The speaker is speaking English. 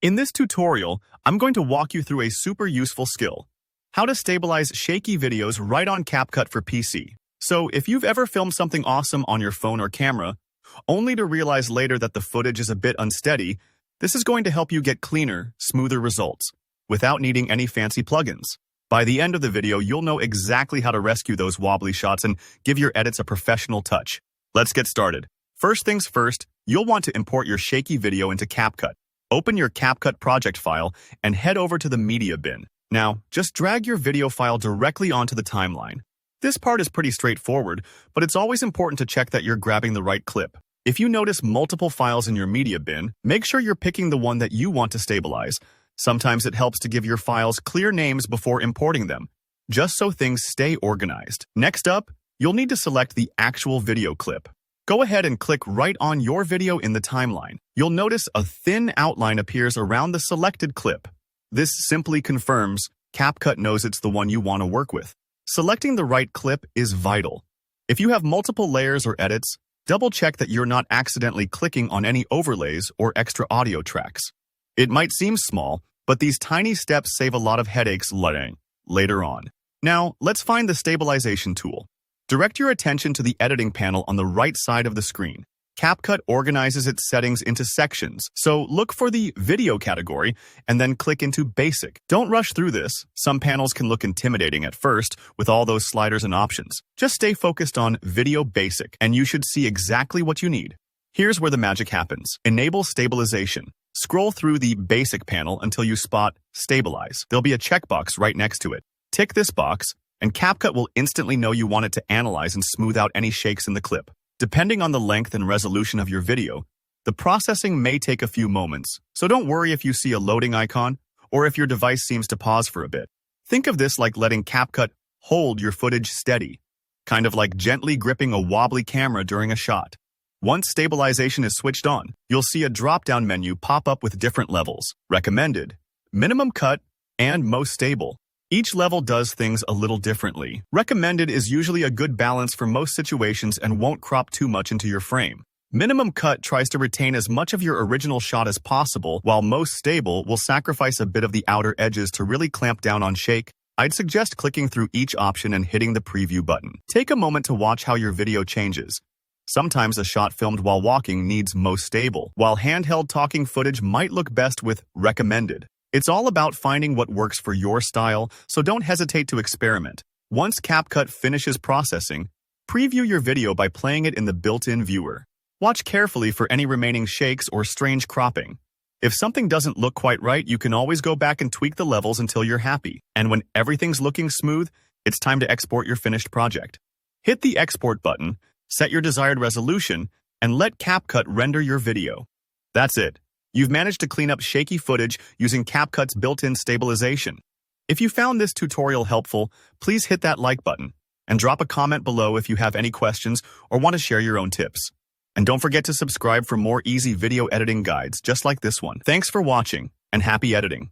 In this tutorial, I'm going to walk you through a super useful skill: how to stabilize shaky videos right on CapCut for PC. So if you've ever filmed something awesome on your phone or camera, only to realize later that the footage is a bit unsteady, this is going to help you get cleaner, smoother results without needing any fancy plugins. By the end of the video, you'll know exactly how to rescue those wobbly shots and give your edits a professional touch. Let's get started. First things first, you'll want to import your shaky video into CapCut. Open your CapCut project file and head over to the media bin. Now, just drag your video file directly onto the timeline. This part is pretty straightforward, but it's always important to check that you're grabbing the right clip. If you notice multiple files in your media bin, make sure you're picking the one that you want to stabilize. Sometimes it helps to give your files clear names before importing them, just so things stay organized. Next up, you'll need to select the actual video clip. Go ahead and click right on your video in the timeline. You'll notice a thin outline appears around the selected clip. This simply confirms CapCut knows it's the one you want to work with. Selecting the right clip is vital. If you have multiple layers or edits, double-check that you're not accidentally clicking on any overlays or extra audio tracks. It might seem small, but these tiny steps save a lot of headaches later on. Now, let's find the stabilization tool. Direct your attention to the editing panel on the right side of the screen. CapCut organizes its settings into sections, so look for the Video category and then click into Basic. Don't rush through this. Some panels can look intimidating at first with all those sliders and options. Just stay focused on Video Basic and you should see exactly what you need. Here's where the magic happens. Enable Stabilization. Scroll through the Basic panel until you spot Stabilize. There'll be a checkbox right next to it. Tick this box, and CapCut will instantly know you want it to analyze and smooth out any shakes in the clip. Depending on the length and resolution of your video, the processing may take a few moments, so don't worry if you see a loading icon or if your device seems to pause for a bit. Think of this like letting CapCut hold your footage steady, kind of like gently gripping a wobbly camera during a shot. Once stabilization is switched on, you'll see a drop-down menu pop up with different levels: Recommended, Minimum Cut, and Most Stable. Each level does things a little differently. Recommended is usually a good balance for most situations and won't crop too much into your frame. Minimum Cut tries to retain as much of your original shot as possible, while Most Stable will sacrifice a bit of the outer edges to really clamp down on shake. I'd suggest clicking through each option and hitting the preview button. Take a moment to watch how your video changes. Sometimes a shot filmed while walking needs Most Stable, while handheld talking footage might look best with Recommended. It's all about finding what works for your style, so don't hesitate to experiment. Once CapCut finishes processing, preview your video by playing it in the built-in viewer. Watch carefully for any remaining shakes or strange cropping. If something doesn't look quite right, you can always go back and tweak the levels until you're happy. And when everything's looking smooth, it's time to export your finished project. Hit the Export button, set your desired resolution, and let CapCut render your video. That's it. You've managed to clean up shaky footage using CapCut's built-in stabilization. If you found this tutorial helpful, please hit that like button and drop a comment below if you have any questions or want to share your own tips. And don't forget to subscribe for more easy video editing guides just like this one. Thanks for watching and happy editing.